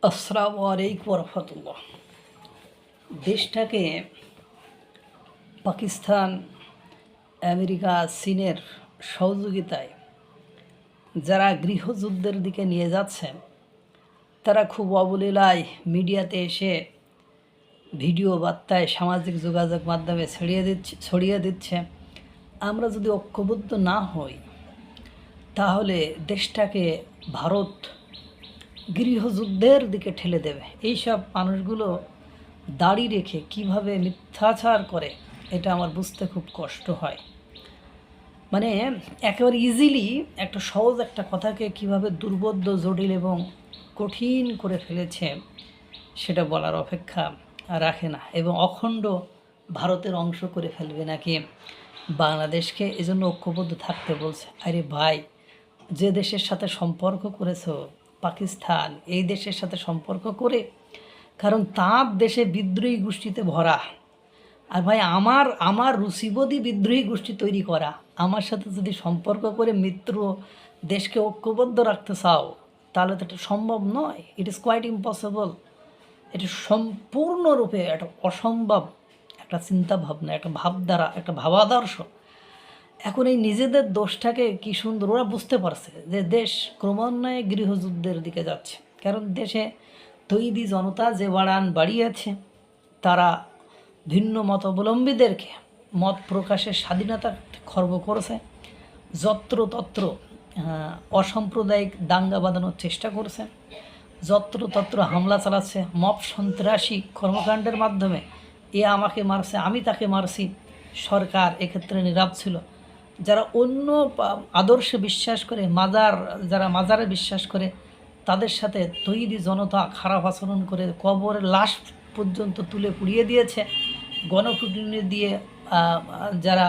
আসসালামু আলাইকুম রহমতুল্লাহ। দেশটাকে পাকিস্তান, আমেরিকা, চীনের সহযোগিতায় যারা গৃহযুদ্ধের দিকে নিয়ে যাচ্ছে, তারা খুব অবলীলায় মিডিয়াতে এসে ভিডিও বার্তায় সামাজিক যোগাযোগ মাধ্যমে ছড়িয়ে দিচ্ছে। আমরা যদি ঐক্যবদ্ধ না হই, তাহলে দেশটাকে ভারত গৃহযুদ্ধের দিকে ঠেলে দেবে। এইসব মানুষগুলো দাড়ি রেখে কিভাবে মিথ্যাচার করে, এটা আমার বুঝতে খুব কষ্ট হয়। মানে একেবারে ইজিলি একটা সহজ একটা কথাকে কিভাবে দুর্বোধ্য, জটিল এবং কঠিন করে ফেলেছে, সেটা বলার অপেক্ষা রাখে না। এবং অখণ্ড ভারতের অংশ করে ফেলবে নাকি বাংলাদেশকে, এজন্য ঐক্যবদ্ধ থাকতে বলছে। আরে ভাই, যে দেশের সাথে সম্পর্ক করেছো পাকিস্তান, এই দেশের সাথে সম্পর্ক করে, কারণ তার দেশে বিদ্রোহী গোষ্ঠীতে ভরা। আর ভাই, আমার রুচিবোধী বিদ্রোহী গোষ্ঠী তৈরি করা, আমার সাথে যদি সম্পর্ক করে মিত্র দেশকে ঐক্যবদ্ধ রাখতে চাও, তাহলে তো এটা সম্ভব নয়। It is quite impossible. এটা সম্পূর্ণরূপে একটা অসম্ভব একটা চিন্তাভাবনা, একটা ভাবধারা, একটা ভাবাদর্শ। এখন এই নিজেদের দোষটাকে কি সুন্দর ওরা বুঝতে পারছে যে দেশ ক্রমান্বয়ে গৃহযুদ্ধের দিকে যাচ্ছে। কারণ দেশে তৈরি জনতা যে বাড়িয়েছে, তারা ভিন্ন মতাবলম্বীদেরকে মত প্রকাশের স্বাধীনতা খর্ব করেছে, যত্রতত্র অসাম্প্রদায়িক দাঙ্গা বাঁধানোর চেষ্টা করছে, যত্রতত্র হামলা চালাচ্ছে, মব সন্ত্রাসী কর্মকাণ্ডের মাধ্যমে এ আমাকে মারছে, আমি তাকে মারছি। সরকার এক্ষেত্রে নীরব ছিল। যারা অন্য আদর্শে বিশ্বাস করে, যারা মাজারে বিশ্বাস করে, তাদের সাথে তৈরি জনতা খারাপ আচরণ করে কবরের লাশ পর্যন্ত তুলে পুড়িয়ে দিয়েছে। গণপিটুনি দিয়ে যারা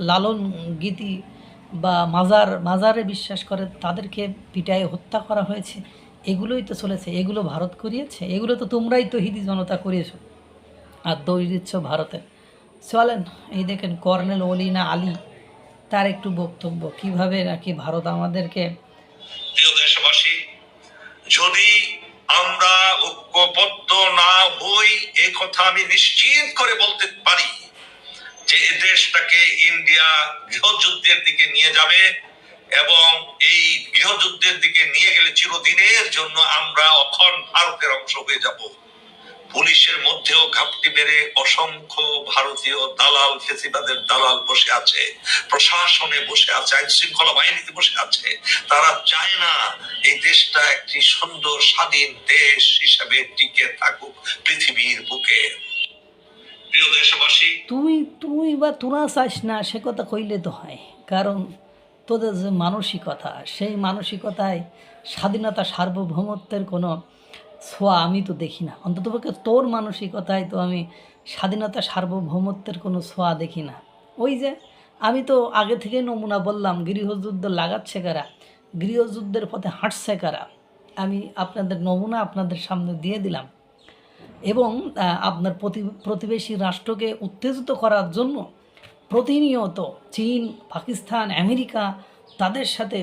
লালন গীতি বা মাজারে বিশ্বাস করে, তাদেরকে পিটায়ে হত্যা করা হয়েছে। এগুলোই তো চলেছে। এগুলো ভারত করিয়েছে? এগুলো তো তোমরাই তৌহিদি জনতা করিয়েছ আর দৌড় দিচ্ছ ভারতে। চলেন, এই দেখেন কর্নেল অলিনা আলী, তার একটু বক্তব্য কিভাবে নাকি ভারত আমাদেরকে। প্রিয় দেশবাসী, যদি আমরা ঐক্যবদ্ধ না হই, এই কথা আমি নিশ্চিত করে বলতে পারি যে দেশটাকে ইন্ডিয়া গৃহযুদ্ধের দিকে নিয়ে যাবে, এবং এই গৃহযুদ্ধের দিকে নিয়ে গেলে চিরদিনের জন্য আমরা অখণ্ড ভারতের অংশ হয়ে যাব। পুলিশের মধ্যেও ঘাপটি মেরে অসংখ্য ভারতীয় দালাল, ফেসিবাদের দালাল বসে আছে, প্রশাসনে বসে আছে, আইন শৃঙ্খলা বাহিনীতে বসে আছে। তারা চায় না এই দেশটা একটি সুন্দর স্বাধীন দেশ হিসেবে টিকে থাকুক পৃথিবীর বুকে। প্রিয় দেশবাসী, তুই বা তোরা চাস না সে কথা কইলে তো হয়। কারণ তোদের যে মানসিকতা, সেই মানসিকতায় স্বাধীনতা সার্বভৌমত্বের কোনো ছোঁয়া আমি তো দেখি না। অন্ততপক্ষে তোর মানসিকতায় তো আমি স্বাধীনতা সার্বভৌমত্বের কোনো ছোঁয়া দেখি না। ওই যে আমি তো আগে থেকেই নমুনা বললাম, গৃহযুদ্ধ লাগাচ্ছে কারা, গৃহযুদ্ধের পথে হাঁটছে কারা, আমি আপনাদের নমুনা আপনাদের সামনে দিয়ে দিলাম। এবং আপনার প্রতিবেশী রাষ্ট্রকে উত্তেজিত করার জন্য প্রতিনিয়ত চীন, পাকিস্তান, আমেরিকা তাদের সাথে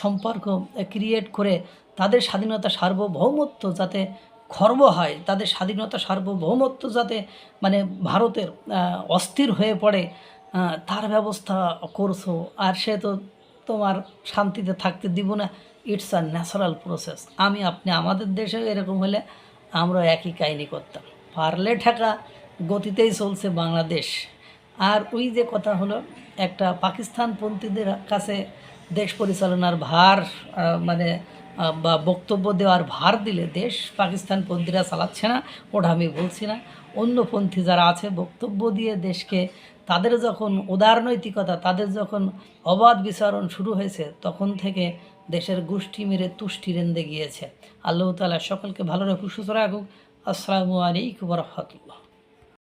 সম্পর্ক ক্রিয়েট করে তাদের স্বাধীনতা সার্বভৌমত্ব যাতে খর্ব হয়, তাদের স্বাধীনতা সার্বভৌমত্ব যাতে মানে ভারতের অস্থির হয়ে পড়ে, তার ব্যবস্থা করছো। আর সে তো তোমার শান্তিতে থাকতে দিব না। It's a natural process. আপনি আমাদের দেশে এরকম হলে আমরা একই কাহিনী করতাম। পারলে ঠেকা গতিতেই চলছে বাংলাদেশ। আর ওই যে কথা হলো, একটা পাকিস্তানপন্থীদের কাছে দেশ পরিচালনার ভার মানে বা বক্তব্য দেওয়ার ভার দিলে দেশ পাকিস্তানপন্থীরা চালাচ্ছে না, ওটা আমি বলছি না। অন্যপন্থী যারা আছে বক্তব্য দিয়ে দেশকে, তাদের যখন উদারনৈতিকতা, তাদের যখন অবাধ বিচরণ শুরু হয়েছে, তখন থেকে দেশের গোষ্ঠী মেরে তুষ্টি রেন্দে গিয়েছে। আল্লাহ তাআলা সকলকে ভালো রাখুক, সুস্থ রাখুক। আসসালামু আলাইকুম ওয়া রাহমাতুল্লাহ।